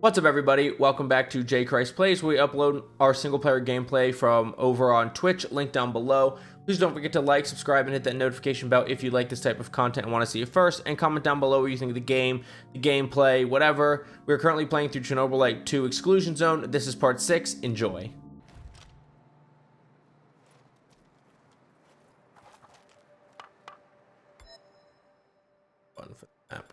What's up, everybody? Welcome back to J Christ Plays, where we upload our single-player gameplay from over on Twitch, link down below. Please don't forget to like, subscribe, and hit that notification bell if you like this type of content and want to see it first, and comment down below what you think of the game, the gameplay, whatever. We're currently playing through Chernobylite 2 Exclusion Zone. This is part 6. Enjoy. Fun for the map.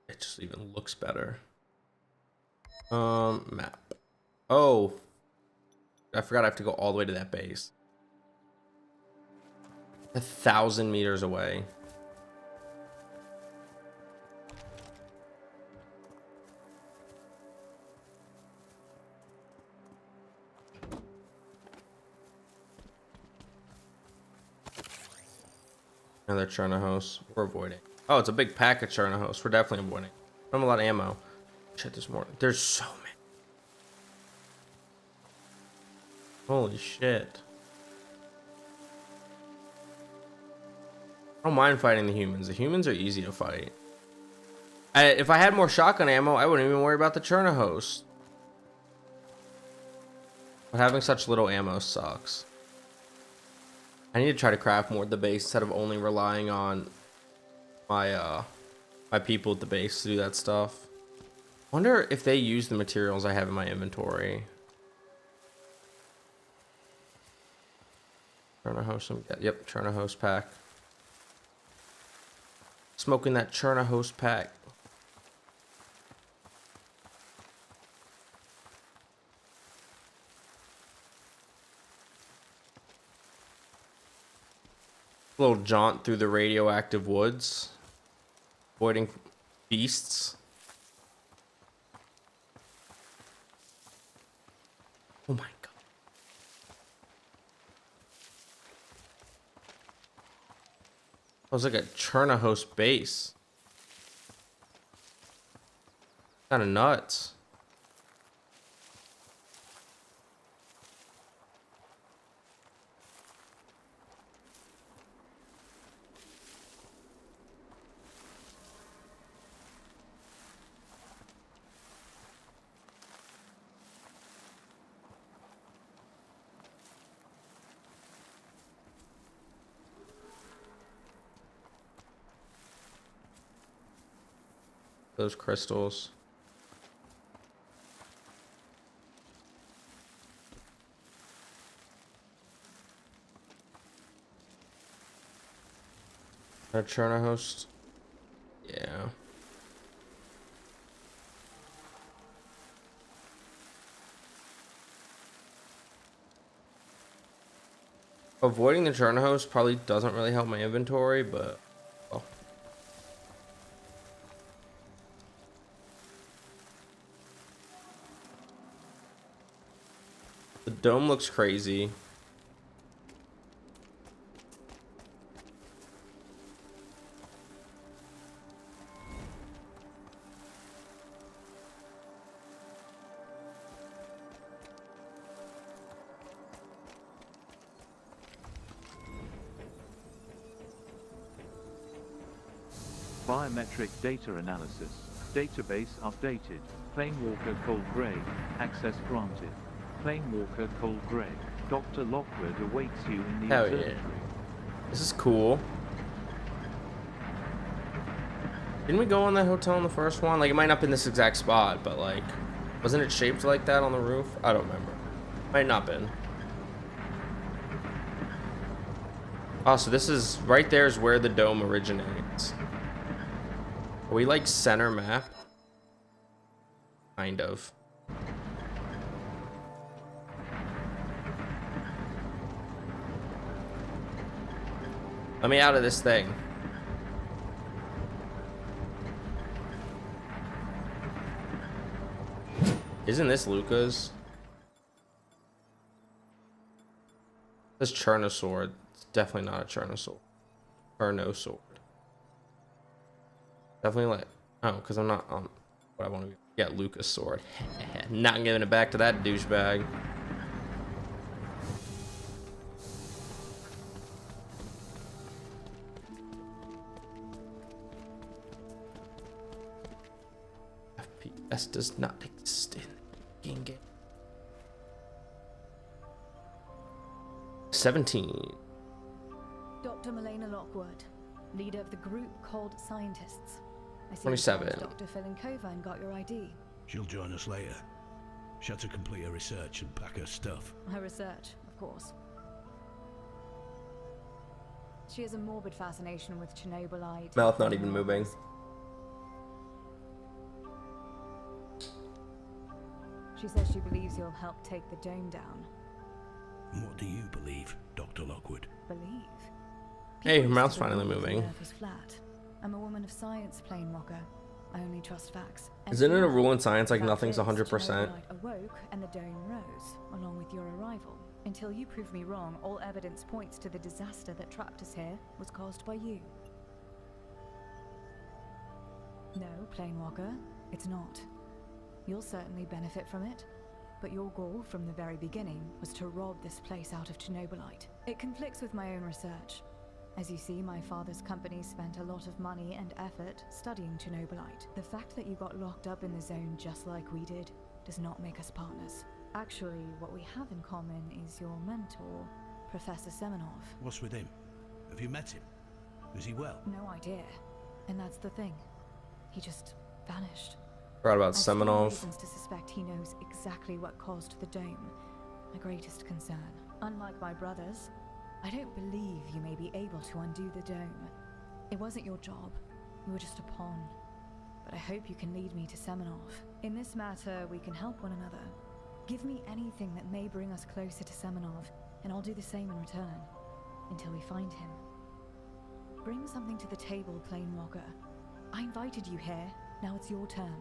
It just even looks better. Map. Oh, I forgot I have to go all the way to that base. 1,000 meters away. Another Chernobylite. We're avoiding. Oh, it's a big pack of Chernobylite. We're definitely avoiding. I have a lot of ammo. Shit, there's more. There's so many. Holy shit. I don't mind fighting the humans. The humans are easy to fight. If I had more shotgun ammo, I wouldn't even worry about the Chernobylite. But having such little ammo sucks. I need to try to craft more at the base instead of only relying on my my people at the base to do that stuff. Wonder if they use the materials I have in my inventory. Chernobylite, yep, Chernobylite pack. Smoking that Chernobylite pack. Little jaunt through the radioactive woods, avoiding beasts. Oh my god. That was like a Chernobylite base. Kind of nuts. Those crystals. A Chernobylite. Yeah. Avoiding the Chernobylite probably doesn't really help my inventory, but well. The dome looks crazy. Biometric data analysis. Database updated. Planewalker Cold Grey. Access granted. Planewalker Cold Grey. Dr. Lockwood awaits you in the observatory. Yeah. This is cool. Didn't we go on that hotel in the first one? Like, it might not be in this exact spot, but like, wasn't it shaped like that on the roof? I don't remember. Might not been. Oh, so this is right there is where the dome originates. Are we like center map? Kind of. Let me out of this thing. Isn't this Luca's? This Cherno sword. It's definitely not a Cherno sword. Cherno sword. Definitely like, oh, because I'm not on what I want to get. Luca's sword. Not giving it back to that douchebag. S does not exist in the game. 17. Dr. Milena Lockwood, leader of the group called Scientists. I see 27. you found Dr. Filinkova and got your ID. She'll join us later. She had to complete her research and pack her stuff. Her research, of course. She has a morbid fascination with Chernobylite. Mouth not even moving. She says she believes you'll help take the dome down. And what do you believe, Dr. Lockwood? Believe? Hey, her People mouth's used to finally believe moving. The Earth was flat. I'm a woman of science, Planewalker. I only trust facts. Isn't it a rule in science like Fact nothing's is, 100%? Chernobylite awoke and the dome rose, along with your arrival. Until you prove me wrong, all evidence points to the disaster that trapped us here was caused by you. No, Planewalker, it's not. You'll certainly benefit from it, but your goal from the very beginning was to rob this place out of Chernobylite. It conflicts with my own research. As you see, my father's company spent a lot of money and effort studying Chernobylite. The fact that you got locked up in the zone just like we did does not make us partners. Actually, what we have in common is your mentor, Professor Semenov. What's with him? Have you met him? Is he well? No idea. And that's the thing. He just vanished. Forgot about I've strong Semenov. reasons to suspect he knows exactly what caused the dome. My greatest concern. Unlike my brothers, I don't believe you may be able to undo the dome. It wasn't your job. You were just a pawn. But I hope you can lead me to Semenov. In this matter, we can help one another. Give me anything that may bring us closer to Semenov, and I'll do the same in return. Until we find him. Bring something to the table, Planewalker. I invited you here. Now it's your turn.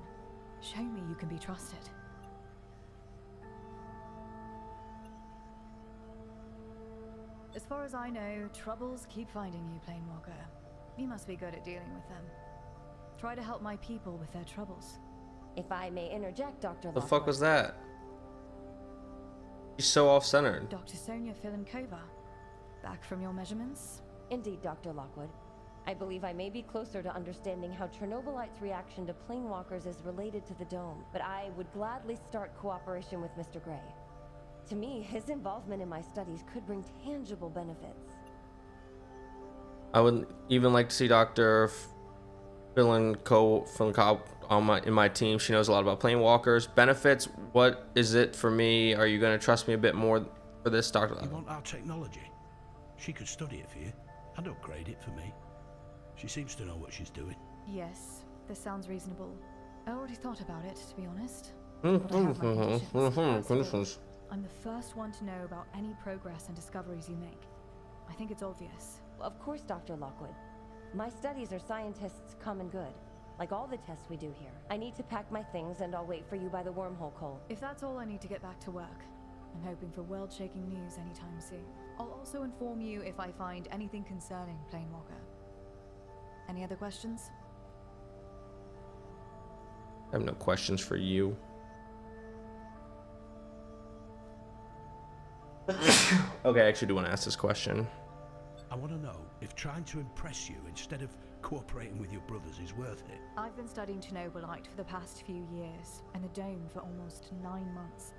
Show me you can be trusted. As far as I know, troubles keep finding you, Planewalker. You must be good at dealing with them. Try to help my people with their troubles. If I may interject, Dr. The Lockwood. fuck was that? She's so off-centered. Dr. Sonia Filinkova, back from your measurements? Indeed, Dr. Lockwood. I believe I may be closer to understanding how Chernobylite's reaction to planewalkers is related to the dome, but I would gladly start cooperation with Mr. Gray. To me, his involvement in my studies could bring tangible benefits. I would even like to see Dr. Filinkova in my team. She knows a lot about planewalkers. Benefits, what is it for me? Are you going to trust me a bit more for this, Dr. You want our technology? She could study it for you and upgrade it for me. She seems to know what she's doing. Yes, this sounds reasonable. I already thought about it, to be honest. But I have my conditions. I'm the first one to know about any progress and discoveries you make. I think it's obvious. Of course, Dr. Lockwood. My studies are scientists' common good, like all the tests we do here. I need to pack my things and I'll wait for you by the wormhole, Cole. If that's all I need to get back to work, I'm hoping for world-shaking news anytime soon. I'll also inform you if I find anything concerning Planewalker. Any other questions? I have no questions for you. Okay, I actually do want to ask this question. I want to know if trying to impress you instead of cooperating with your brothers is worth it. I've been studying Chernobylite for the past few years, and the dome for almost 9 months.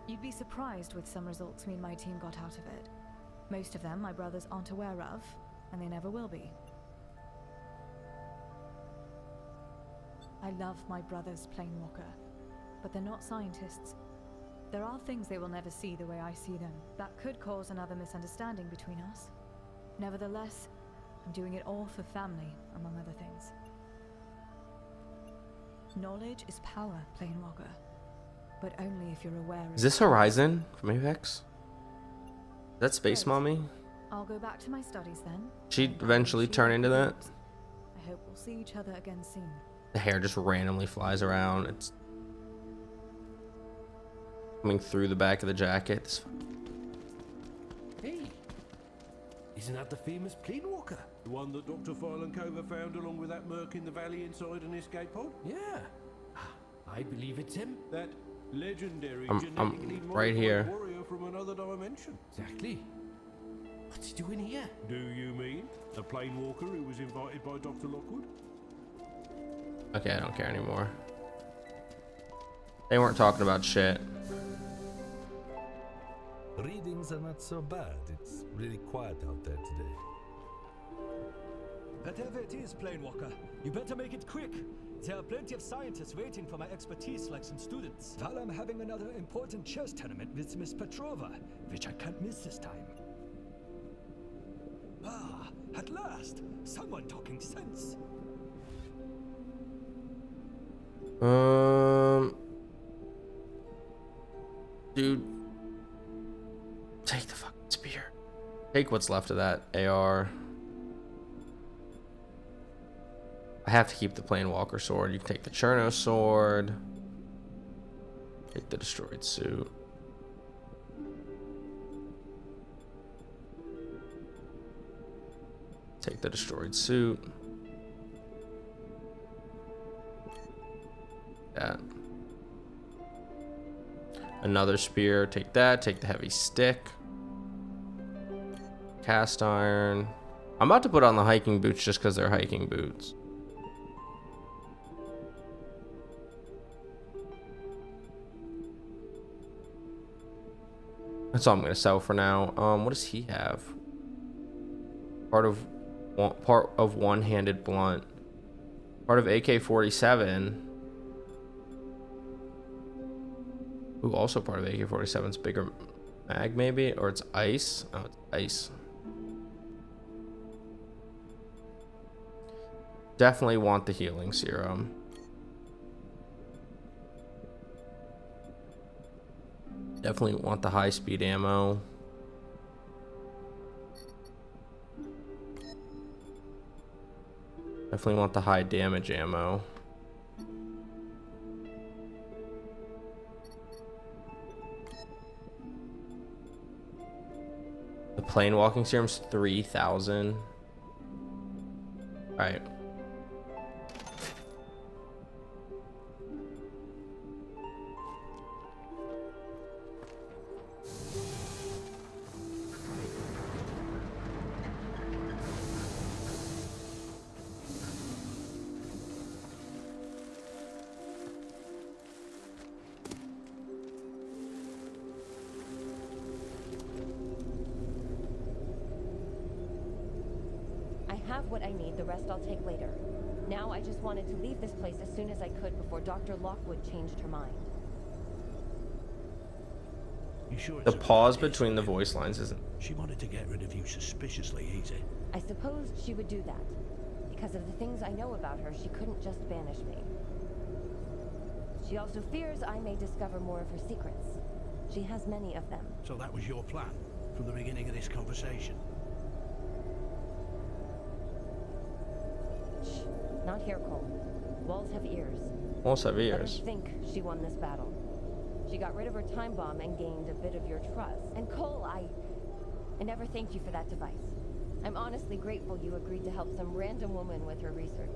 You'd be surprised with some results me and my team got out of it. Most of them my brothers aren't aware of, and they never will be. I love my brothers, Planewalker, but they're not scientists. There are things they will never see the way I see them. That could cause another misunderstanding between us. Nevertheless, I'm doing it all for family, among other things. Knowledge is power, Planewalker. But only if you're aware of Is this Horizon from Apex? Is that Space Great. Mommy? I'll go back to my studies then. She'd eventually turn into that? I hope we'll see each other again soon. The hair just randomly flies around. It's coming through the back of the jacket. Hey, isn't that the famous planewalker? The one that Dr. Filinkova found along with that merc in the valley inside an escape pod? Yeah, I believe it's him. That legendary I'm genetically right modified here. warrior from another dimension. Exactly. What's he doing here? Do you mean the planewalker who was invited by Dr. Lockwood? Okay, I don't care anymore. They weren't talking about shit. Readings are not so bad. It's really quiet out there today. Whatever it is, Planewalker, you better make it quick. There are plenty of scientists waiting for my expertise like some students. While I'm having another important chess tournament with Miss Petrova, which I can't miss this time. Ah, at last! Someone talking sense! Dude. Take the fucking spear. Take what's left of that AR. I have to keep the Planewalker sword. You can take the Cherno sword. Take the destroyed suit. Take the destroyed suit. That. Another spear. Take that. Take the heavy stick. Cast iron. I'm about to put on the hiking boots just because they're hiking boots. That's all I'm gonna sell for now. What does he have? Part of one-handed blunt. Part of AK-47. Ooh, also part of AK-47's bigger mag, maybe, or it's ice. Oh, it's ice. Definitely want the healing serum. Definitely want the high-speed ammo. Definitely want the high damage ammo. The plane walking serum's 3,000. All right. What I need, the rest I'll take later. Now I just wanted to leave this place as soon as I could before Dr. Lockwood changed her mind. You sure it's The a good pause idea, between the Sonia? voice lines isn't. She wanted to get rid of you suspiciously easy. I supposed she would do that. Because of the things I know about her, she couldn't just banish me. She also fears I may discover more of her secrets. She has many of them. So that was your plan from the beginning of this conversation? Shh. Not here, Cole. Walls have ears. Walls have Let her ears. think she won this battle. She got rid of her time bomb and gained a bit of your trust. And Cole, I never thanked you for that device. I'm honestly grateful you agreed to help some random woman with her research.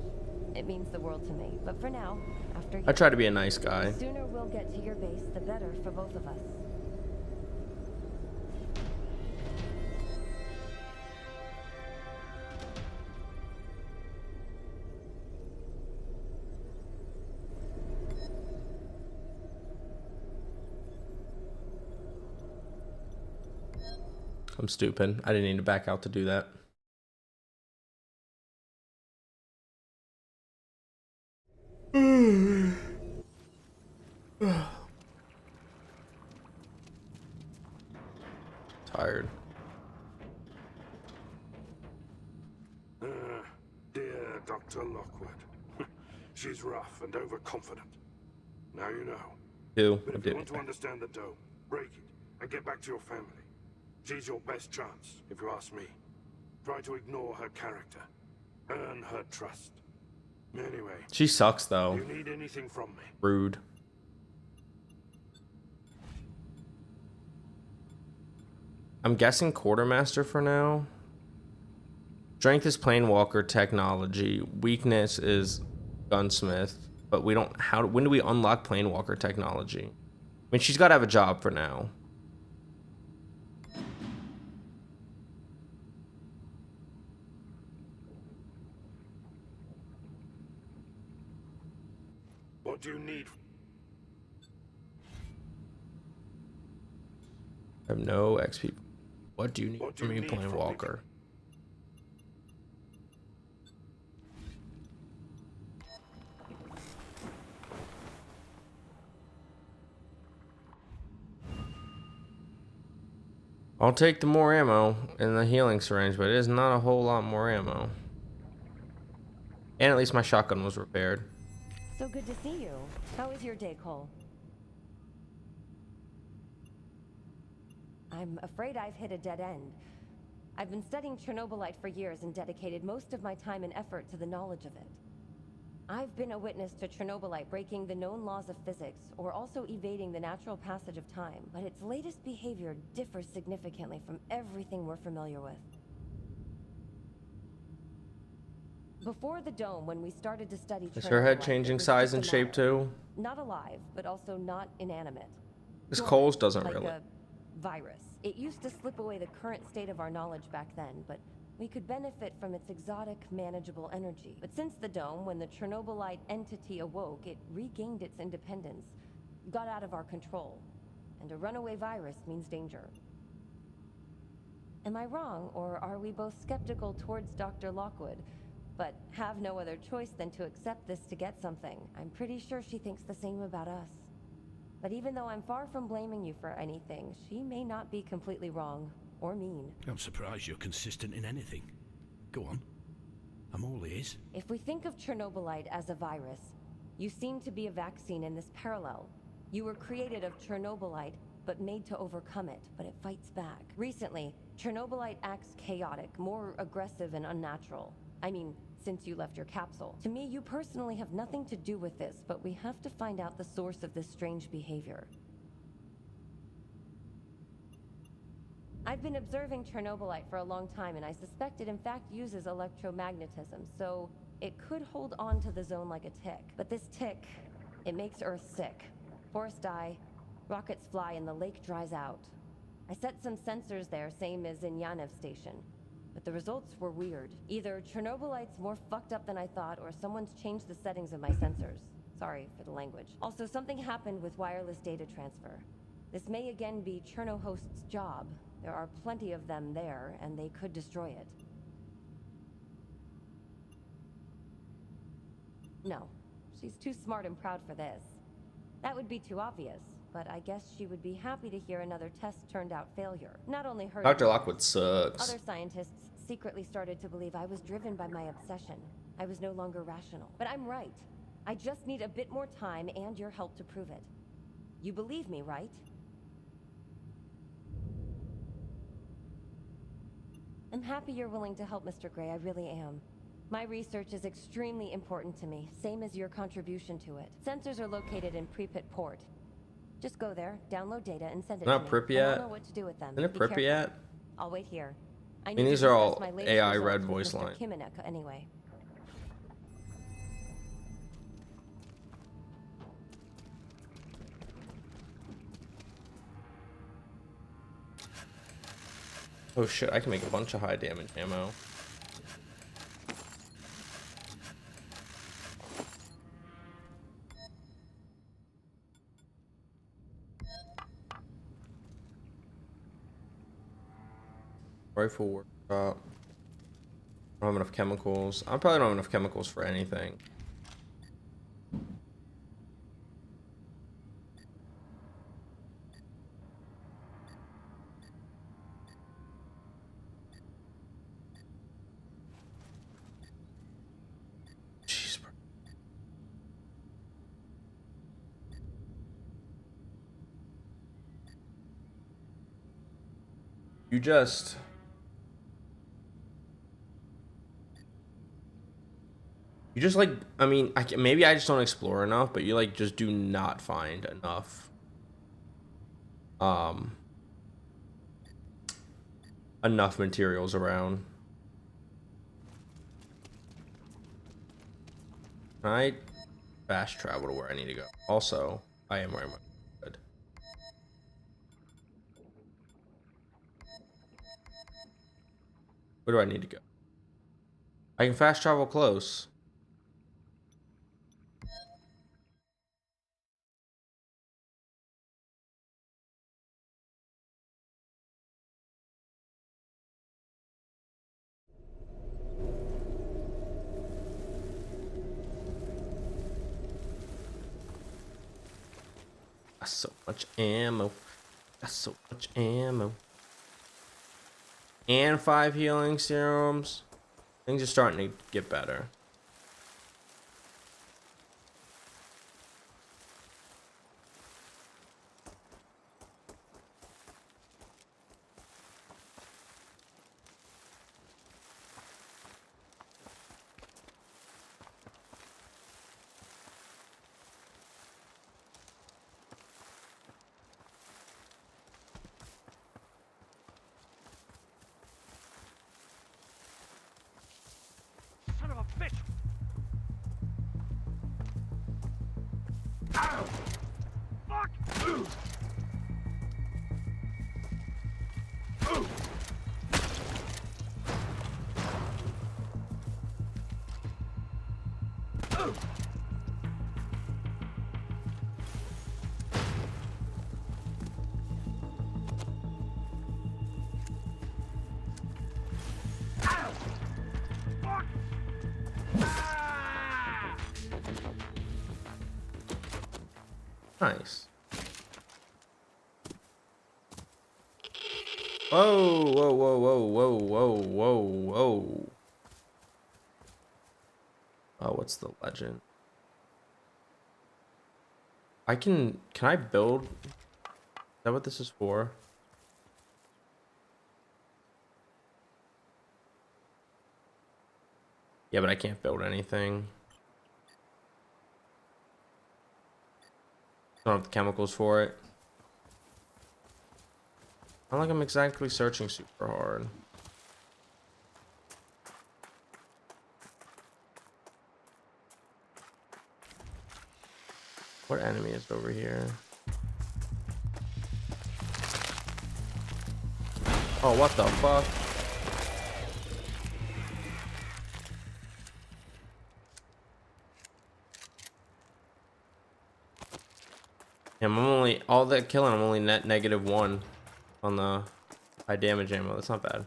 It means the world to me. But for now, after you, I try to be a nice guy. the sooner we'll get to your base, the better for both of us. I'm stupid. I didn't need to back out to do that. Tired. Dear Dr. Lockwood. She's rough and overconfident. Now you know. Do. But I if you did. want to understand the dome, break it and get back to your family. She's your best chance, if you ask me. Try to ignore her character. Earn her trust. Anyway, She sucks though. you need anything from me? Rude. I'm guessing quartermaster for now. Strength is planewalker technology. Weakness is gunsmith. But we don't. When do we unlock planewalker technology? I mean, she's got to have a job for now. What do you need? I have no XP. What do you need What do from you me, need from me? Planewalker? I'll take the more ammo and the healing syringe, but it is not a whole lot more ammo. And at least my shotgun was repaired. So good to see you. How is your day, Cole? I'm afraid I've hit a dead end. I've been studying Chernobylite for years and dedicated most of my time and effort to the knowledge of it. I've been a witness to Chernobylite breaking the known laws of physics, or also evading the natural passage of time, but its latest behavior differs significantly from everything we're familiar with. Before the dome, when we started to study Chernobylite, Is her head it changing was size just a and shape matter. too? Not alive, but also not inanimate. This Dormant, Cole's doesn't like really. a virus. It used to slip away the current state of our knowledge back then, but we could benefit from its exotic, manageable energy. But since the dome, when the Chernobylite entity awoke, it regained its independence, got out of our control. And a runaway virus means danger. Am I wrong, or are we both skeptical towards Dr. Lockwood, but have no other choice than to accept this to get something? I'm pretty sure she thinks the same about us. But even though I'm far from blaming you for anything, she may not be completely wrong, or mean. I'm surprised you're consistent in anything. Go on. I'm all ears. If we think of Chernobylite as a virus, you seem to be a vaccine in this parallel. You were created of Chernobylite, but made to overcome it, but it fights back. Recently, Chernobylite acts chaotic, more aggressive and unnatural. I mean, since you left your capsule. To me, you personally have nothing to do with this, but we have to find out the source of this strange behavior. I've been observing Chernobylite for a long time, and I suspect it in fact uses electromagnetism, so it could hold on to the zone like a tick. But this tick, it makes Earth sick. Forests die, rockets fly, and the lake dries out. I set some sensors there, same as in Yanev Station. But the results were weird. Either Chernobylite's more fucked up than I thought, or someone's changed the settings of my sensors. Sorry for the language. Also, something happened with wireless data transfer. This may again be Chernohost's job. There are plenty of them there, and they could destroy it. No, she's too smart and proud for this. That would be too obvious, but I guess she would be happy to hear another test turned out failure. Not only her... Dr. Lockwood sucks. Other scientists secretly started to believe I was driven by my obsession. I was no longer rational. But I'm right. I just need a bit more time and your help to prove it. You believe me, right? I'm happy you're willing to help, Mr. Gray. I really am. My research is extremely important to me, same as your contribution to it. Sensors are located in Pripyat Port. Just go there, download data, and send it Not to me. Pripyat. I'll know what to do with them. Isn't it Be careful. Pripyat? I'll wait here. I mean, need to these are all discuss my latest AI results red with voice Mr. line. Kimeneka anyway. Oh shit, I can make a bunch of high damage ammo. Rifle workshop. I don't have enough chemicals. I probably don't have enough chemicals for anything. Jeez, bro. You just... You just like, I mean, maybe I just don't explore enough, but you like just do not find enough, enough materials around. Can I fast travel to where I need to go? Also, I am wearing my hood. Where do I need to go? I can fast travel close. Got so much ammo. Got so much ammo. And 5 healing serums. Things are starting to get better. Son of a bitch! Ow! Fuck! Nice. Whoa, whoa, whoa, whoa, whoa, whoa, whoa, whoa. Oh, what's the legend? Can I build? Is that what this is for? Yeah, but I can't build anything. I don't have the chemicals for it. Not like I'm exactly searching super hard. What enemy is over here? Oh, what the fuck? Yeah, I'm only, all that killing, I'm only net -1 on the high damage ammo. That's not bad.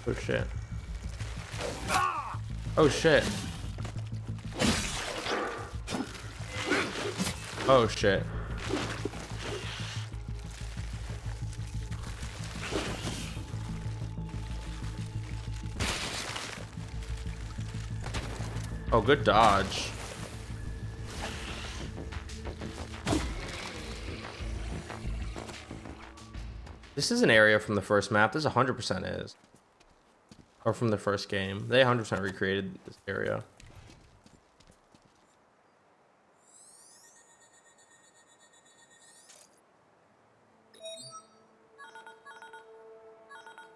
Oh shit. Oh shit. Oh shit. Oh, good dodge. This is an area from the first map. This 100% is. Or from the first game. They 100% recreated this area.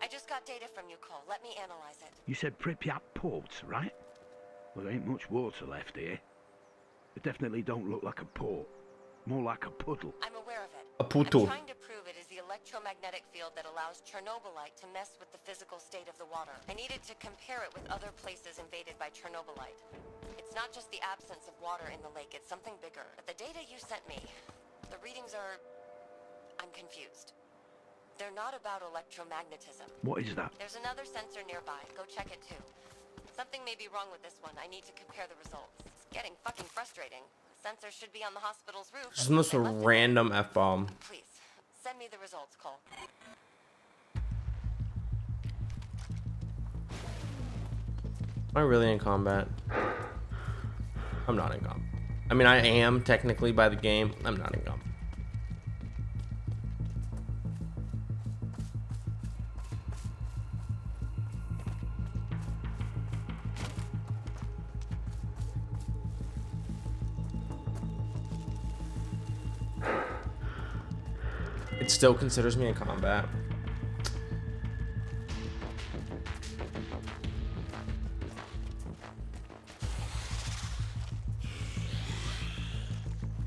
I just got data from you, Cole. Let me analyze it. You said Pripyat Port, right? Well, there ain't much water left here. It definitely don't look like a port. More like a puddle. I'm aware of it. A puto. I'm trying to prove it is the electromagnetic field that allows Chernobylite to mess with the physical state of the water. I needed to compare it with other places invaded by Chernobylite. It's not just the absence of water in the lake, it's something bigger. But the data you sent me, the readings are... I'm confused. They're not about electromagnetism. What is that? There's another sensor nearby. Go check it too. Something may be wrong with this one. I need to compare the results. It's getting fucking frustrating. The sensor should be on the hospital's roof. Just almost a random F-bomb. Please, send me the results, Cole. Am I really in combat? I'm not in combat. I mean, I am technically by the game. I'm not in combat. It still considers me in combat.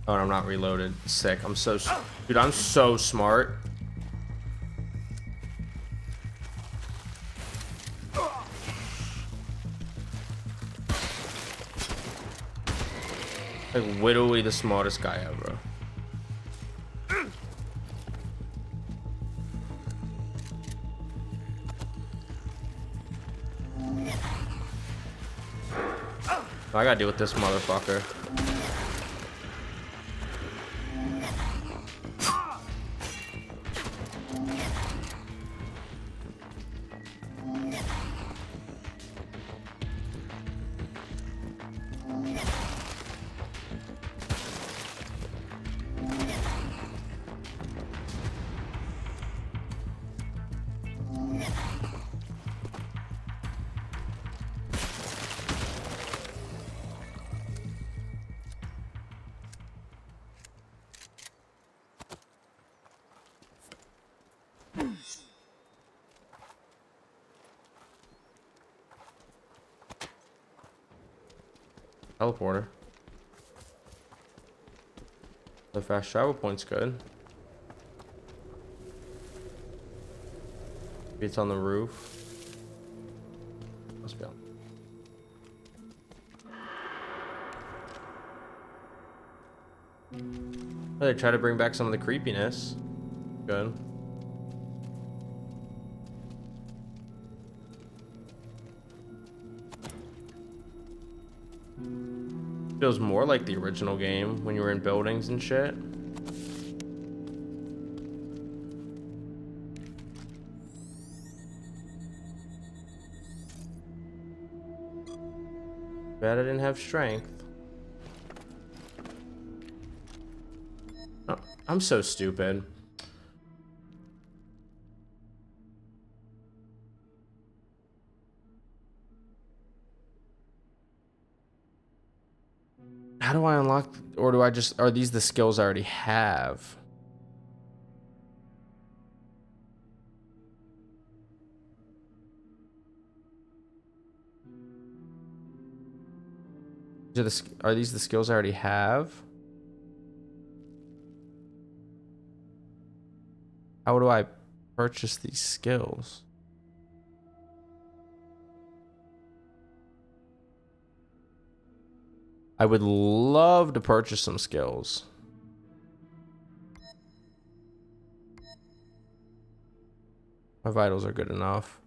Oh, and I'm not reloaded. Sick. Dude, I'm so smart. Like literally the smartest guy ever. I gotta deal with this motherfucker. Teleporter. The fast travel point's good. Maybe it's on the roof. Must be on. Oh, they try to bring back some of the creepiness. Good. Feels more like the original game when you were in buildings and shit. Bad I didn't have strength. Oh, I'm so stupid. How do I unlock, or do I just, are these the skills I already have? Are these the skills I already have? How do I purchase these skills? I would love to purchase some skills. My vitals are good enough.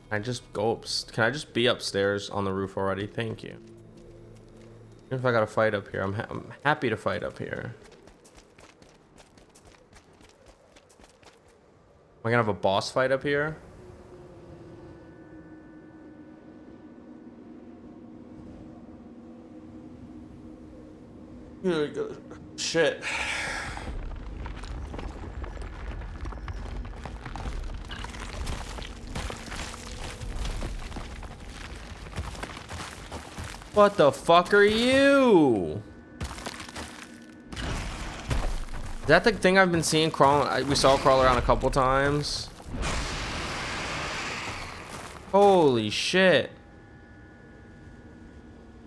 Can I just be upstairs on the roof already? Thank you. Even if I gotta fight up here, I'm happy to fight up here. Am I gonna have a boss fight up here? Shit. What the fuck are you? Is that the thing I've been seeing crawling? We saw crawl around a couple times. Holy shit.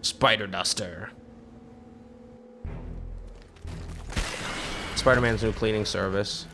Spider duster. Spider-Man's new cleaning service.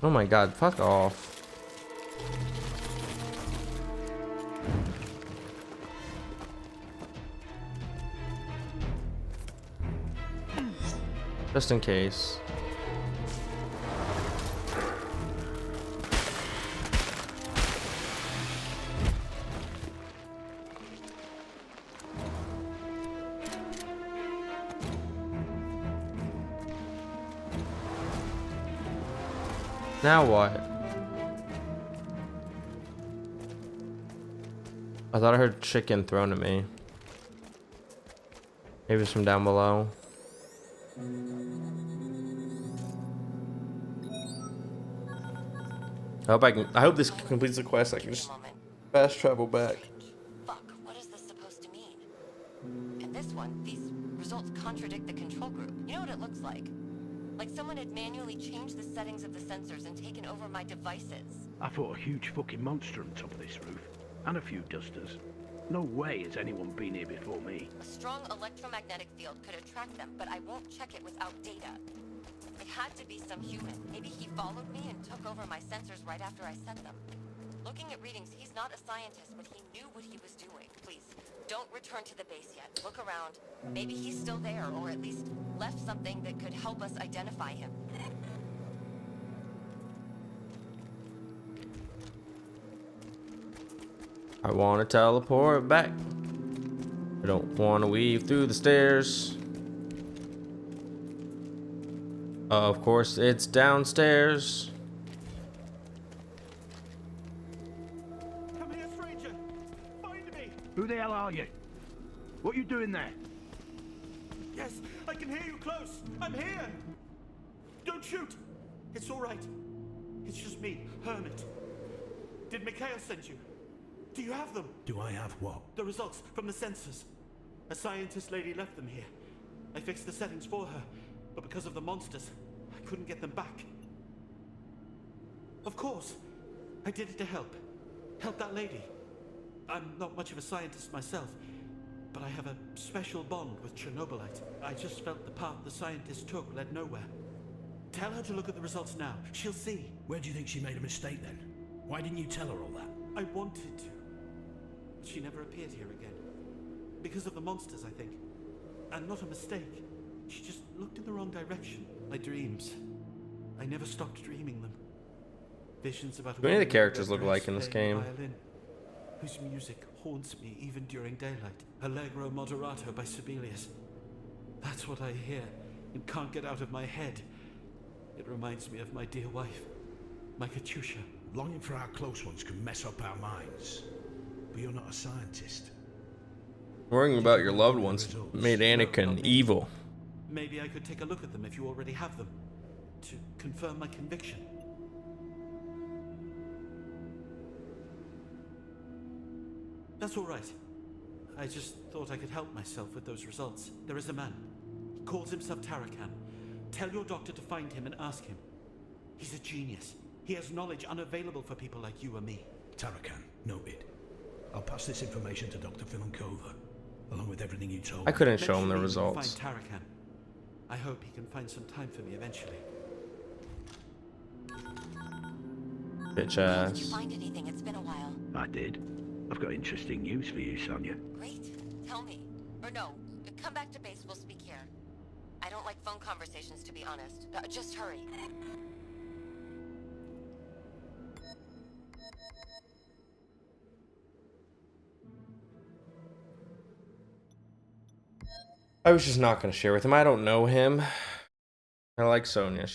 Oh my god, fuck off. Just in case. Now what? I thought I heard chicken thrown at me. Maybe it's from down below. I hope this completes the quest. I can just fast travel back. Fuck, what is this supposed to mean? And this one, these results contradict the control group. You know what it looks like? Like someone had manually changed the settings of the sensors and taken over my devices. I thought a huge fucking monster on top of this roof. And a few dusters. No way has anyone been here before me. A strong electromagnetic field could attract them, but I won't check it without data. It had to be some human. Maybe he followed me and took over my sensors right after I set them. Looking at readings, he's not a scientist, but he knew what he was doing. Please, don't return to the base yet. Look around. Maybe he's still there, or at least left something that could help us identify him. I want to teleport back. I don't want to weave through the stairs. Of course, it's downstairs. Come here, stranger. Find me. Who the hell are you? What are you doing there? Yes, I can hear you close. I'm here. Don't shoot. It's all right. It's just me, Hermit. Did Mikhail send you? Do you have them? Do I have what? The results from the sensors. A scientist lady left them here. I fixed the settings for her, but because of the monsters, I couldn't get them back. Of course, I did it to help. Help that lady. I'm not much of a scientist myself, but I have a special bond with Chernobylite. I just felt the path the scientist took led nowhere. Tell her to look at the results now. She'll see. Where do you think she made a mistake then? Why didn't you tell her all that? I wanted to. But she never appeared here again. Because of the monsters, I think. And not a mistake. She just looked in the wrong direction. My dreams. I never stopped dreaming them. Visions about What do any of the characters look like in this game? Violin, whose music haunts me even during daylight. Allegro Moderato by Sibelius. That's what I hear and can't get out of my head. It reminds me of my dear wife, my Katyusha. Longing for our close ones can mess up our minds. But you're not a scientist. Worrying about your loved ones made Anakin evil. Maybe I could take a look at them if you already have them, to confirm my conviction. That's all right. I just thought I could help myself with those results. There is a man. He calls himself Tarakan. Tell your doctor to find him and ask him. He's a genius. He has knowledge unavailable for people like you or me. Tarakan, noted. I'll pass this information to Dr. Filankova, along with everything you told I me. couldn't show Make him the sure you results. Find Tarakan. I hope he can find some time for me eventually. Bitch Did you ass. find anything? It's been a while. I did. I've got interesting news for you, Sonia. Great. Tell me. Or no, come back to base. We'll speak here. I don't like phone conversations, to be honest. Just hurry. I was just not going to share with him. I don't know him. I like Sonia.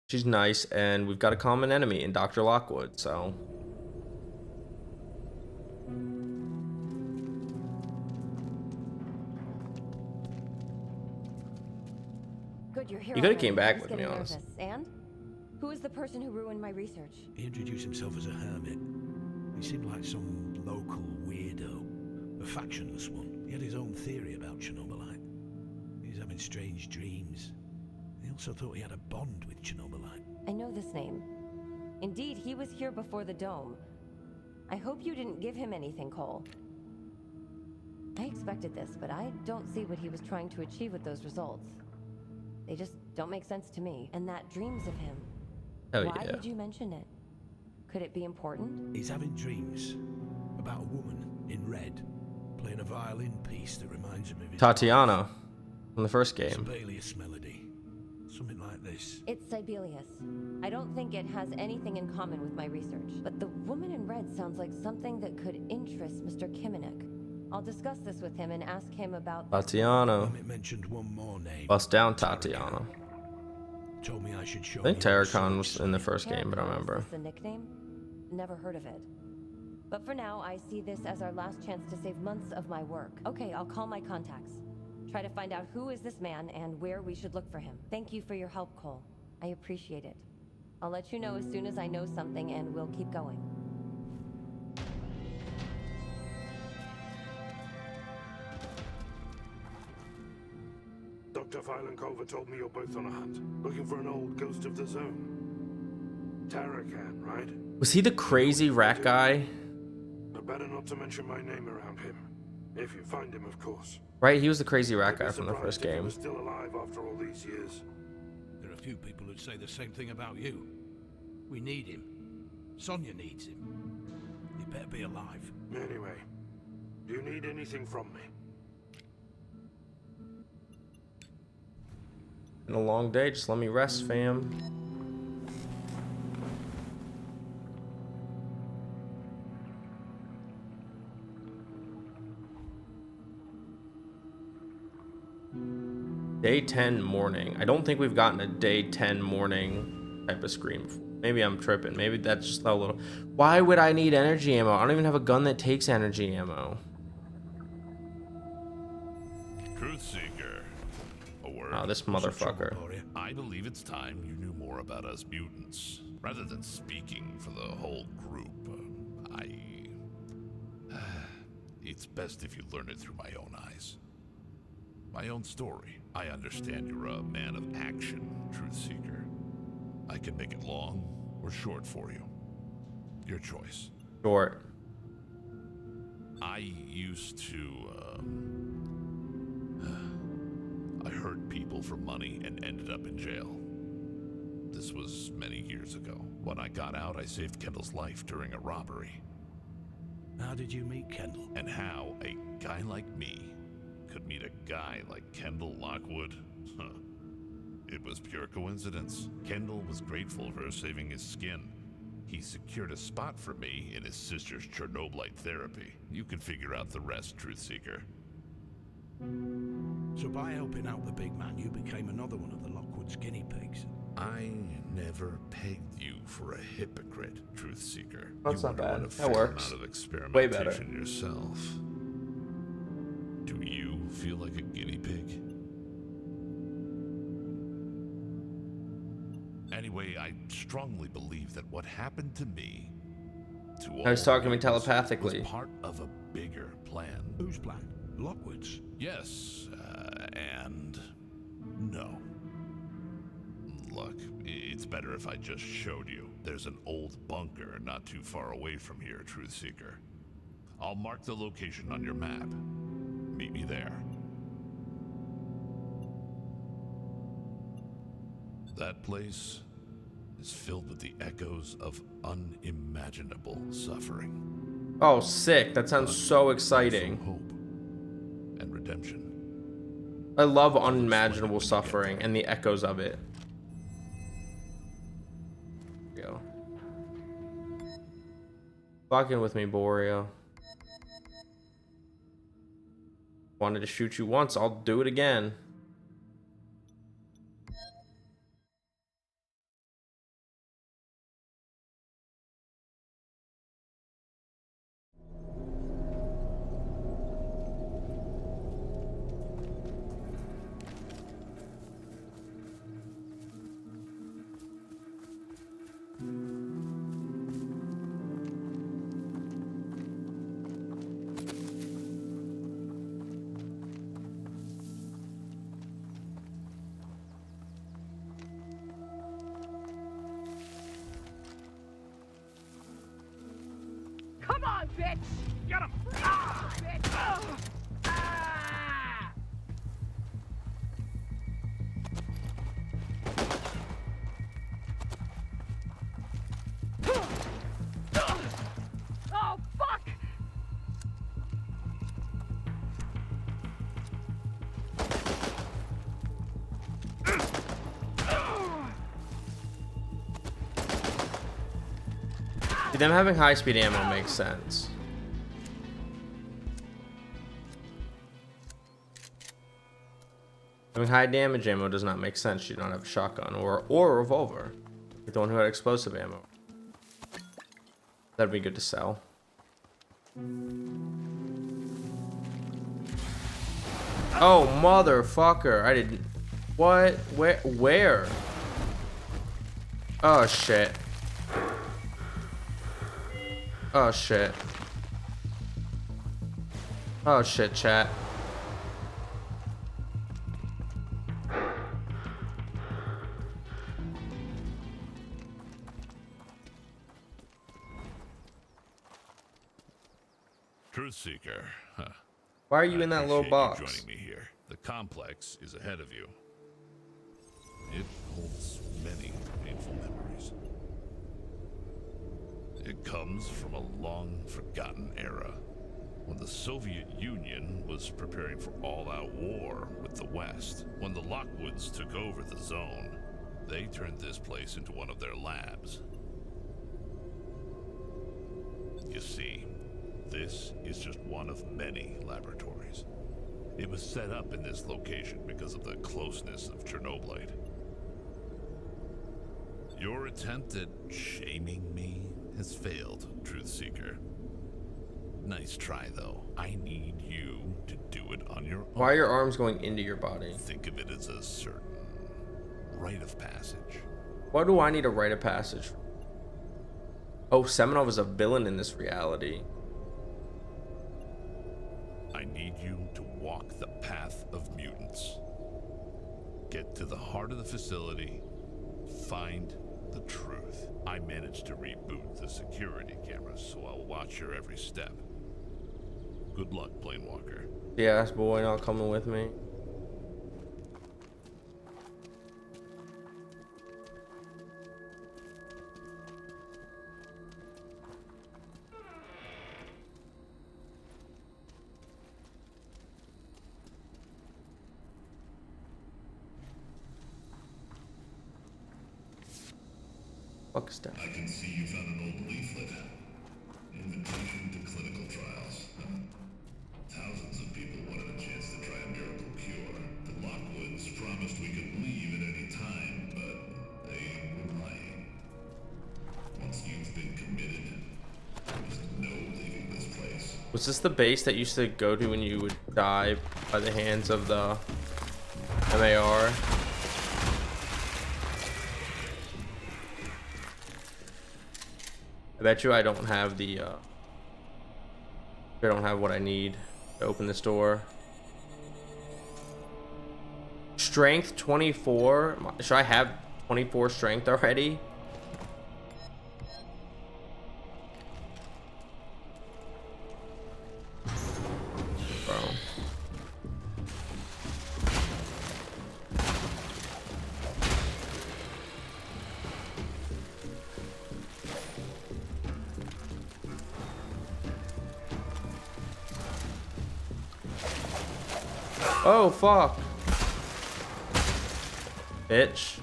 She's nice, and we've got a common enemy in Dr. Lockwood, so... Good, you're here. You could have already. came back I was with me, getting honestly. nervous. And? Who is the person who ruined my research? He introduced himself as a hermit. He seemed like some local weirdo. A factionless one. He had his own theory about Chernobylite. He was having strange dreams. He also thought he had a bond with Chernobylite. I know this name. Indeed, he was here before the dome. I hope you didn't give him anything, Cole. I expected this, but I don't see what he was trying to achieve with those results. They just don't make sense to me. And that dreams of him. Oh Why yeah. did you mention it? Could it be important? He's having dreams about a woman in red playing a violin piece that reminds him of his Tatiana wife. from the first game. Sibelius melody. Something like this. It's Sibelius. I don't think it has anything in common with my research, but the woman in red sounds like something that could interest Mr. Kiminek. I'll discuss this with him and ask him about... Tatiana. It mentioned one more name. Bust down Tatiana. Told me I should show I think you Terracon was in the first game, but I Terracon, remember. is this a nickname? Never heard of it. But for now, I see this as our last chance to save months of my work. Okay, I'll call my contacts. Try to find out who is this man and where we should look for him. Thank you for your help, Cole. I appreciate it. I'll let you know as soon as I know something, and we'll keep going. Dr. Filenkova told me you're both on a hunt, looking for an old ghost of the zone. Terracon, right? Was he the crazy rat guy? But better not to mention my name around him. If you find him, of course. Right, he was the crazy rat I'd be guy from the first surprised if he game. was still alive after all these years. There are a few people who'd say the same thing about you. We need him. Sonia needs him. He better be alive. Anyway, do you need anything from me? Been a long day, just let me rest, fam. Day 10 morning. I don't think we've gotten a day 10 morning type of screen before. Maybe I'm tripping. Maybe that's just a little... Why would I need energy ammo? I don't even have a gun that takes energy ammo. Truthseeker. A word. Oh, this motherfucker. I believe it's time you knew more about us mutants. Rather than speaking for the whole group, it's best if you learn it through my own eyes. My own story. I understand you're a man of action, Truthseeker. I can make it long or short for you. Your choice. Short. I used to, I hurt people for money and ended up in jail. This was many years ago. When I got out, I saved Kendall's life during a robbery. How did you meet Kendall? And how a guy like me could meet a guy like Kendall Lockwood? Huh. It was pure coincidence. Kendall was grateful for saving his skin. He secured a spot for me in his sister's Chernobylite therapy. You can figure out the rest, Truthseeker. So by helping out the big man, you became another one of the Lockwood's guinea pigs. I never pegged you for a hypocrite, Truthseeker. That's you not bad. A That works. Amount of experimentation Way better. yourself. Do you feel like a guinea pig? Anyway, I strongly believe that what happened to me, to all I was talking to me humans, telepathically. was part of a bigger plan. Whose plan? Lockwood's? Yes, and no. Look, it's better if I just showed you. There's an old bunker not too far away from here, Truthseeker. I'll mark the location on your map. Meet me there. That place is filled with the echoes of unimaginable suffering. Oh, sick. That sounds so exciting. Hope and redemption. I love unimaginable suffering and the echoes of it. There we go. Lock in with me, Borea. Wanted to shoot you once, I'll do it again. Come on, bitch! Get him! Ah, bitch! Ah! Them having high-speed ammo makes sense. Having high damage ammo does not make sense. You don't have a shotgun or a revolver. You're the one who had explosive ammo. That'd be good to sell. Oh, motherfucker. I didn't... What? Where? Oh, shit. Oh, shit. Oh, shit, chat. Truth Seeker. Huh. Why are you in that little box? Joining me here. The complex is ahead of you. It holds many painful memories. It comes from a long-forgotten era when the Soviet Union was preparing for all-out war with the West. When the Lockwoods took over the zone, they turned this place into one of their labs. You see, this is just one of many laboratories. It was set up in this location because of the closeness of Chernobylite. Your attempt at shaming me has failed, Truth Seeker. Nice try, though. I need you to do it on your own. Why are your arms going into your body? Think of it as a certain rite of passage. Why do I need a rite of passage? Oh, Semenov is a villain in this reality. I need you to walk the path of mutants. Get to the heart of the facility. Find the truth. I managed to reboot the security cameras, so I'll watch your every step. Good luck, Planewalker. The ass boy not coming with me. Fuck is that? I can see you found an old leaflet. Invitation to clinical trials. Thousands of people wanted a chance to try a miracle cure. The Lockwoods promised we could leave at any time, but they were lying. Once you've been committed, there's no leaving this place. Was this the base that you used to go to when you would die by the hands of the MAR? I bet you I don't have the, I don't have what I need to open this door. Strength 24? Should I have 24 strength already? Bro. Oh, fuck. Bitch.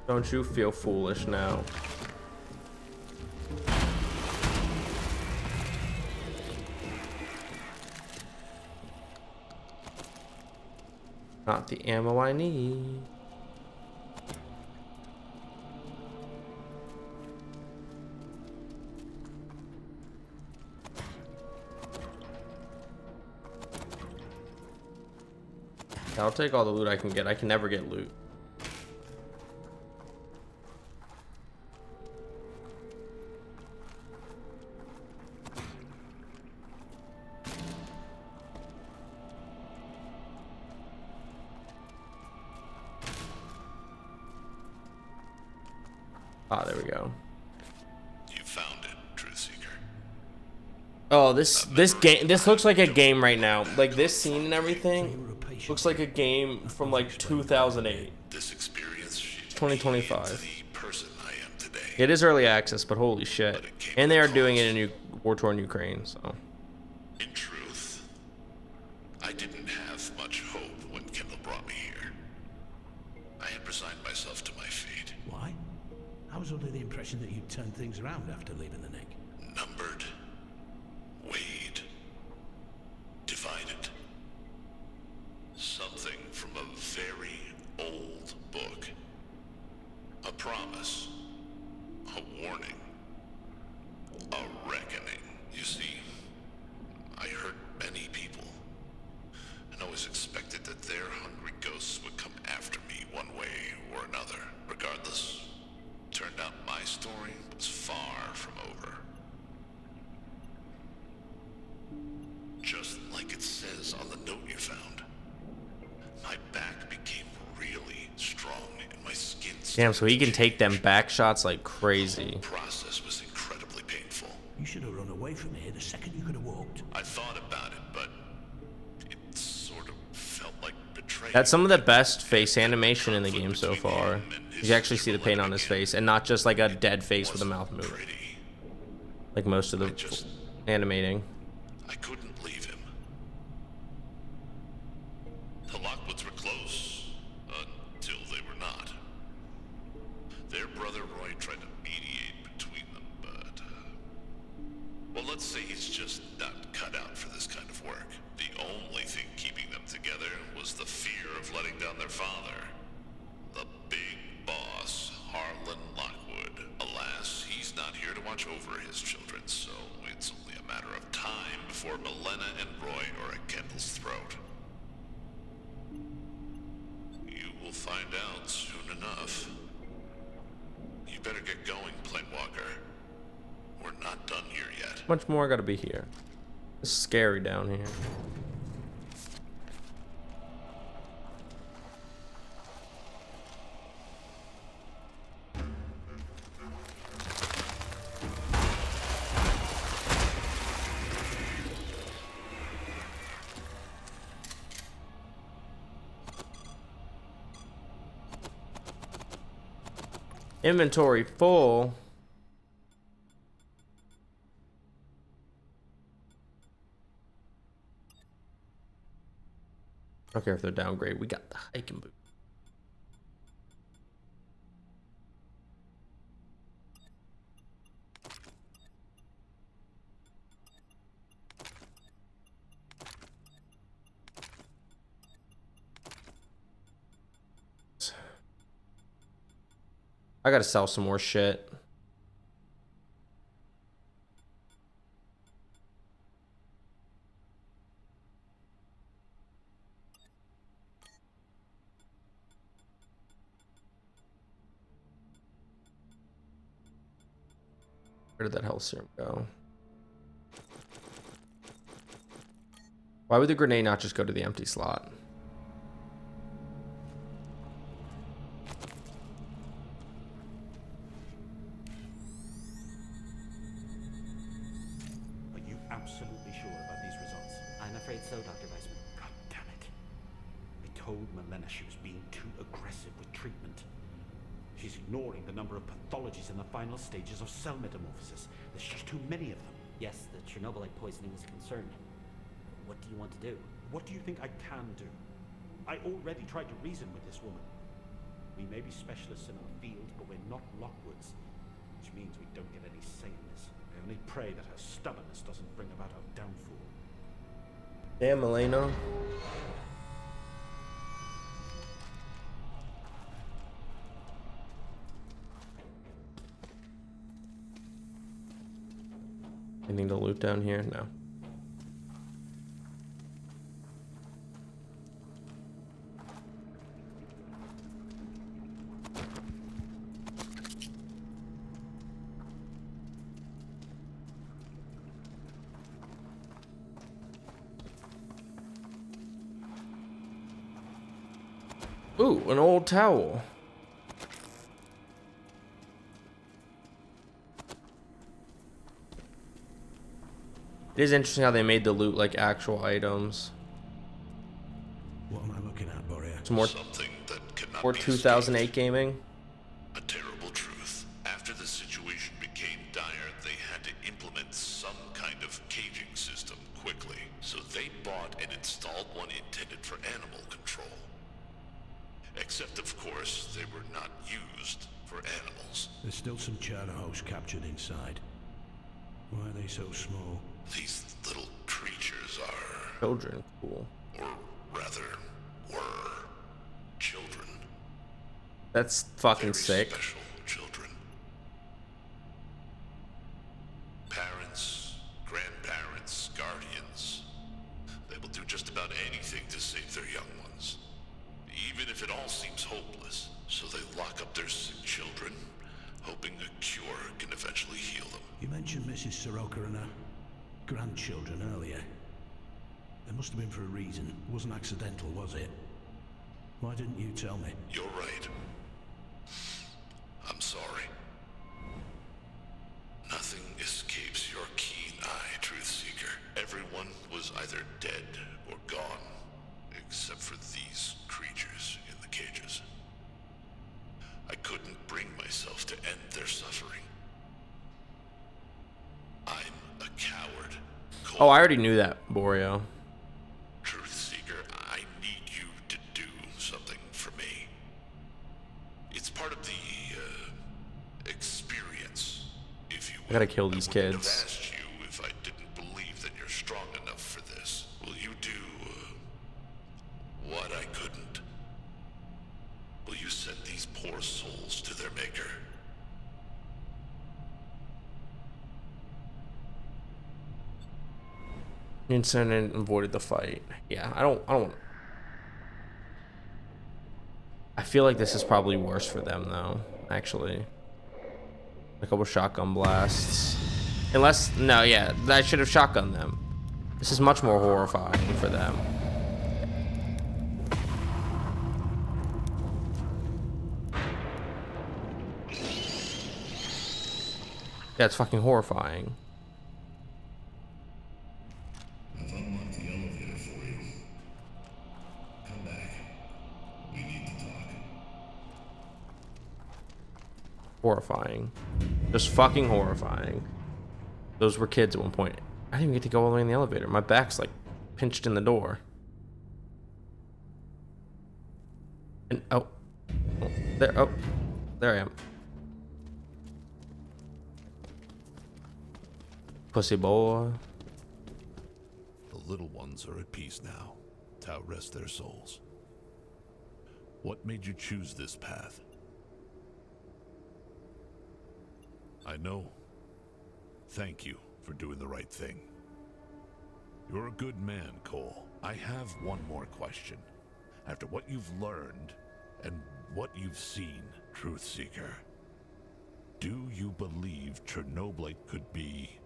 Don't you feel foolish now? Not the ammo I need. I'll take all the loot I can get. I can never get loot. Ah, there we go. You found it, Truth Seeker. Oh, this game, this looks like a game right now. Like this scene and everything looks like a game from like 2008. This experience 2025. the person I am today. It is early access, but holy shit. And they are doing it in war-torn Ukraine, so. In truth, I didn't have much hope when Kendall brought me here. I had resigned myself to my fate. Why? was under the impression that you'd turned things around after leaving the Nick. Numbered, weighed, divided. Something from a very old book. A promise, a warning, a reckoning. You see, I hurt many people, and always expected that their hungry ghosts would come after me one way or another. Regardless, turned out my story was far from over. Just like it says on the note you found, my back became really strong and my skin. Damn, so he can take them back shots like crazy. The process was incredibly painful. You should have run away from here the second you could have walked. I thought about it, but it sort of felt like betrayal. That's some of the best face animation in the game so far. You can actually see the pain on his face, and not just like a dead face with a mouth move, like most of the animating. I couldn't leave him. The Lockwoods were close until they were not. Their brother Roy tried to mediate between them, but well, let's say he's just not cut out for this kind of work. The only thing keeping them together was the fear of letting down their father, the big boss, Harlan Lockwood. Alas, he's not here to watch over his children, so it's only a matter of time before Milena and Roy are at Kendall's throat. You will find out soon enough. You better get going, Planewalker. We're not done here yet. Much more gotta be here. It's scary down here. Inventory full. I don't care if they're downgrade. We got the hiking boot. I gotta sell some more shit. Where did that health serum go? Why would the grenade not just go to the empty slot? Are you absolutely sure about these results? I'm afraid so, Dr. Weissman. God damn it. I told Milena she was being too aggressive with treatment. She's ignoring the number of pathologies in the final stages of cell metamorphosis. There's just too many of them. Yes, the Chernobylite poisoning is a concern. What do you want to do? What do you think I can do? I already tried to reason with this woman. We may be specialists in our field, but we're not Lockwoods, which means we don't get any say in this. I only pray that her stubbornness doesn't bring about our downfall. Damn, Elena. Anything to loot down here? No. Ooh, an old towel. It is interesting how they made the loot like actual items. What am I looking at, Borea? Some more, Something that cannot more be 2008 escaped. gaming. A terrible truth. After the situation became dire, they had to implement some kind of caging system quickly. So they bought and installed one intended for animal control. Except, of course, they were not used for animals. There's still some Chernobylite captured inside. Why are they so small? These little creatures are... Children, cool. Or rather, were children. That's fucking Very sick. Special children. Parents, grandparents, guardians. They will do just about anything to save their young ones. Even if it all seems hopeless. So they lock up their sick children, hoping a cure can eventually heal them. You mentioned Mrs. Soroka and her grandchildren earlier. It must have been for a reason. It wasn't accidental, was it? Why didn't you tell me? You're right. I'm sorry. Nothing escapes your keen eye, Truth Seeker. Everyone was either dead or gone, except for these creatures in the cages. I couldn't bring myself to end their suffering. I'm a coward. Oh, I already knew that, Borio. Truth Seeker, I need you to do something for me. It's part of the, experience, if you will. I gotta kill these I wouldn't kids. have asked you if I didn't believe that you're strong enough for this. Will you do, what I couldn't? Will you send these poor souls to their maker? Instant and avoided the fight. Yeah, I don't want. I feel like this is probably worse for them though, actually. A couple shotgun blasts. Unless, no, yeah, I should have shotgunned them. This is much more horrifying for them. Yeah, it's fucking horrifying. I've unlocked the elevator for you. Come back. We need to talk. Horrifying. Just fucking horrifying. Those were kids at one point. I didn't even get to go all the way in the elevator. My back's like pinched in the door. And oh, there I am. Pussy boy. The little ones are at peace now. Tau rest their souls. What made you choose this path? I know. Thank you for doing the right thing. You're a good man, Cole. I have one more question. After what you've learned and what you've seen, Truth Seeker, do you believe Chernobylite could be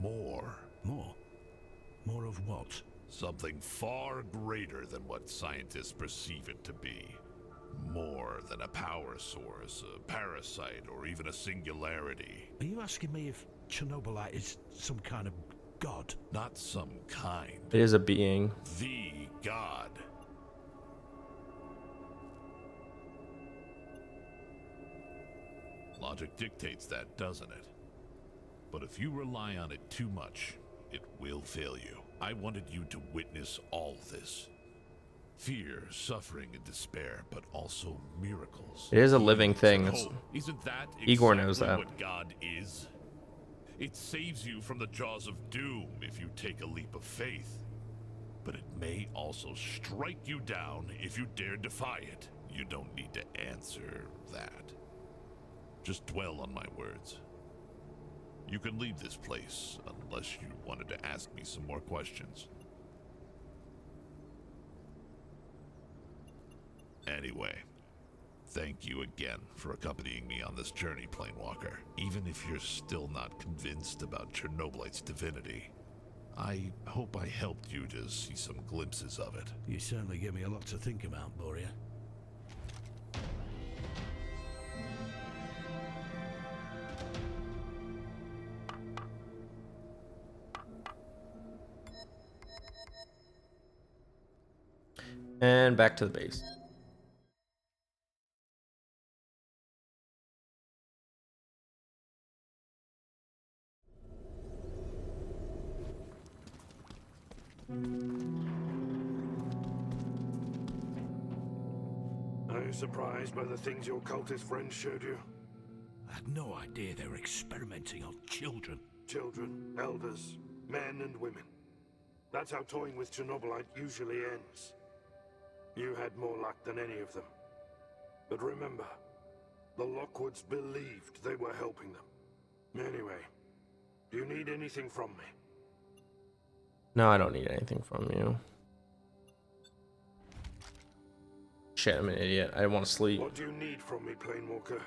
more? More of what? Something far greater than what scientists perceive it to be. More than a power source, a parasite, or even a singularity. Are you asking me if Chernobylite is some kind of god? Not some kind. It is a being. The god. Logic dictates that, doesn't it? But if you rely on it too much, it will fail you. I wanted you to witness all this. Fear, suffering, and despair, but also miracles. It is a living thing. Isn't that Igor exactly knows that. what God is? It saves you from the jaws of doom if you take a leap of faith. But it may also strike you down if you dare defy it. You don't need to answer that. Just dwell on my words. You can leave this place unless you wanted to ask me some more questions. Anyway, thank you again for accompanying me on this journey, Planewalker. Even if you're still not convinced about Chernobylite's divinity, I hope I helped you to see some glimpses of it. You certainly give me a lot to think about, Boria. And back to the base. I you surprised by the things your cultist friends showed you? I had no idea they were experimenting on children. Children, elders, men and women. That's how toying with Chernobylite usually ends. You had more luck than any of them. But remember, the Lockwoods believed they were helping them. Anyway, do you need anything from me? No, I don't need anything from you. Shit, I'm an idiot. I want to sleep. What do you need from me, Planewalker?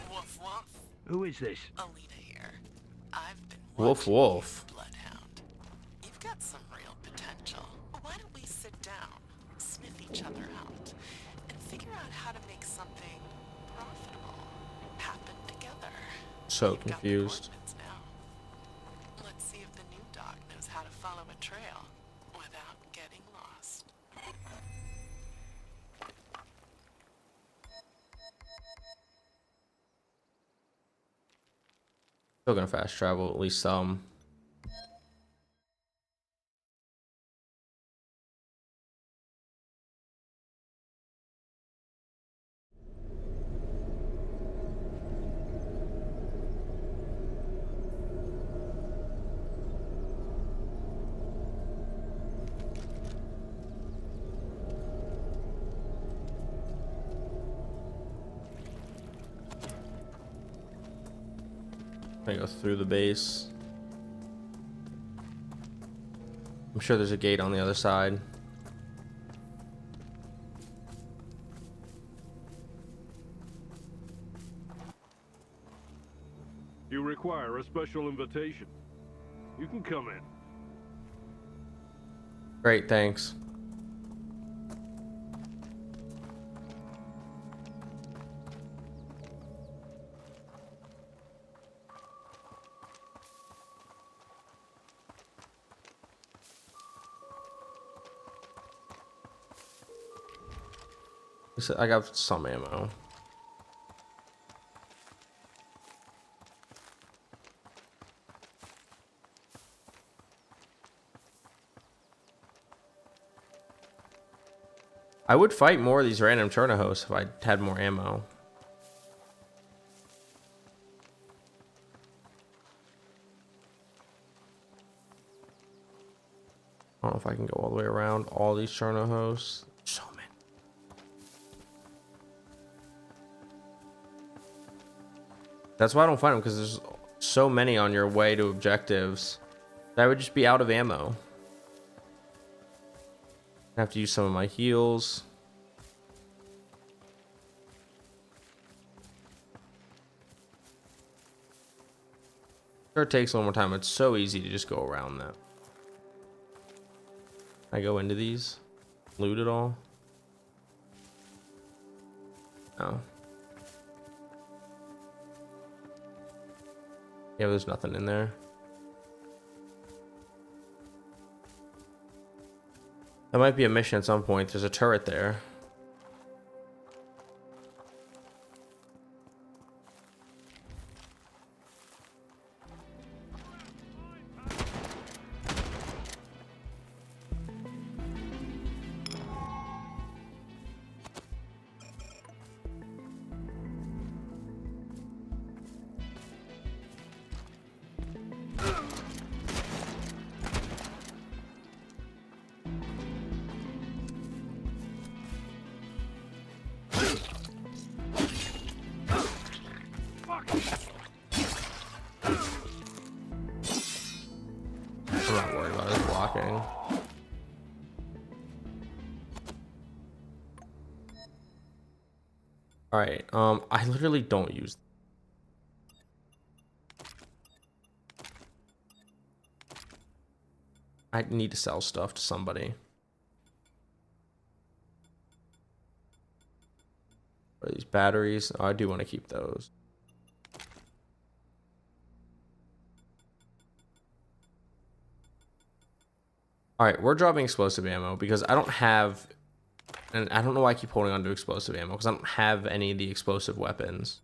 Woof woof. Who is this? Alita here. I've been Woof watching woof. you, Bloodhound. You've got some real potential. Why don't we sit down, sniff each other out, and figure out how to make something profitable happen together? So confused. Coordinates now. Let's see if the new dog knows how to follow a trail without getting lost. Still gonna fast travel at least some. I go through the base. I'm sure there's a gate on the other side. You require a special invitation. You can come in. Great, thanks. I got some ammo. I would fight more of these random Chernobylite if I had more ammo. I don't know if I can go all the way around all these Chernobylite. So many. That's why I don't find them, because there's so many on your way to objectives that I would just be out of ammo. I have to use some of my heals. Sure, it takes a little more time. It's so easy to just go around that. I go into these, loot it all. No. Yeah, there's nothing in there. That might be a mission at some point. There's a turret there. I'm not worried about his blocking. Alright, I literally don't use. I need to sell stuff to somebody. What are these batteries? Oh, I do want to keep those. Alright, we're dropping explosive ammo because I don't have... And I don't know why I keep holding on to explosive ammo because I don't have any of the explosive weapons.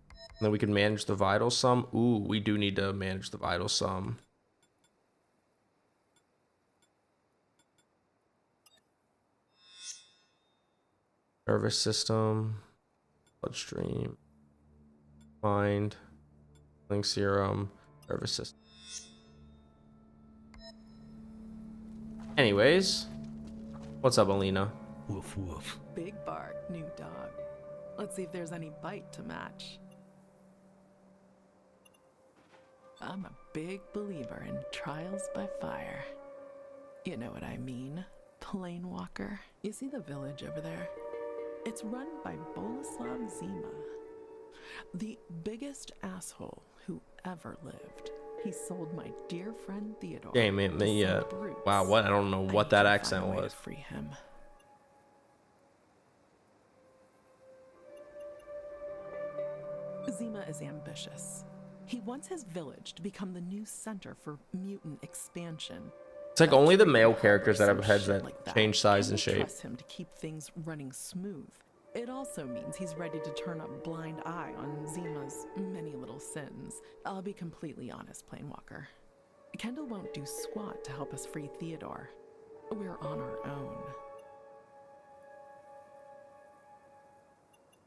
And then we can manage the vitals some. Ooh, we do need to manage the vitals some. Nervous system, bloodstream, mind, healing serum, nervous system. Anyways, what's up, Alina? Woof woof. Big bark, new dog. Let's see if there's any bite to match. I'm a big believer in trials by fire. You know what I mean, Planewalker. You see the village over there? It's run by Boleslav Zima, the biggest asshole who ever lived. He sold my dear friend Theodore. Damn it, wow, what? I don't know what that accent was. Free him. Zima is ambitious. He wants his village to become the new center for mutant expansion. It's like only the male characters that have heads that change size and shape. Trust him to keep things running smooth. It also means he's ready to turn a blind eye on Zima's many little sins. I'll be completely honest, Planewalker. Kendall won't do squat to help us free Theodore. We're on our own.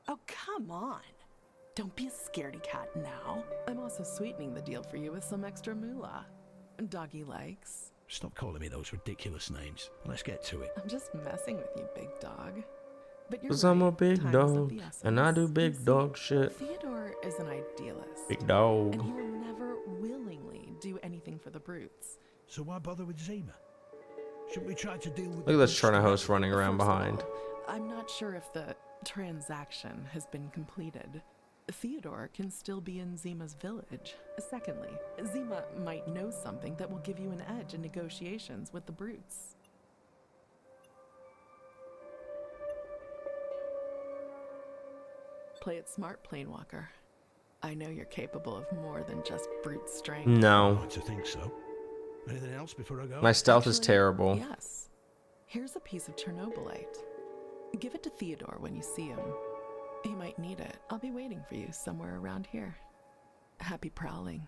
Oh, come on. Don't be a scaredy cat now. I'm also sweetening the deal for you with some extra moolah. Doggy likes. Stop calling me those ridiculous names. Let's get to it. I'm just messing with you, big dog. But you're Cause I'm a big Time is dog, of the and I do essence. big dog shit. Theodore is an idealist. Big dog. And he will never willingly do anything for the brutes. So why bother with Zima? Shouldn't we try to deal with... Look at this Chernobyl running around behind. I'm not sure if the transaction has been completed. Theodore can still be in Zima's village. Secondly, Zima might know something that will give you an edge in negotiations with the brutes. Play it smart, Planewalker. I know you're capable of more than just brute strength. No. I'd like to think so. Anything else before I go? My stealth is terrible. Yes. Here's a piece of Chernobylite. Give it to Theodore when you see him. He might need it. I'll be waiting for you somewhere around here. Happy prowling.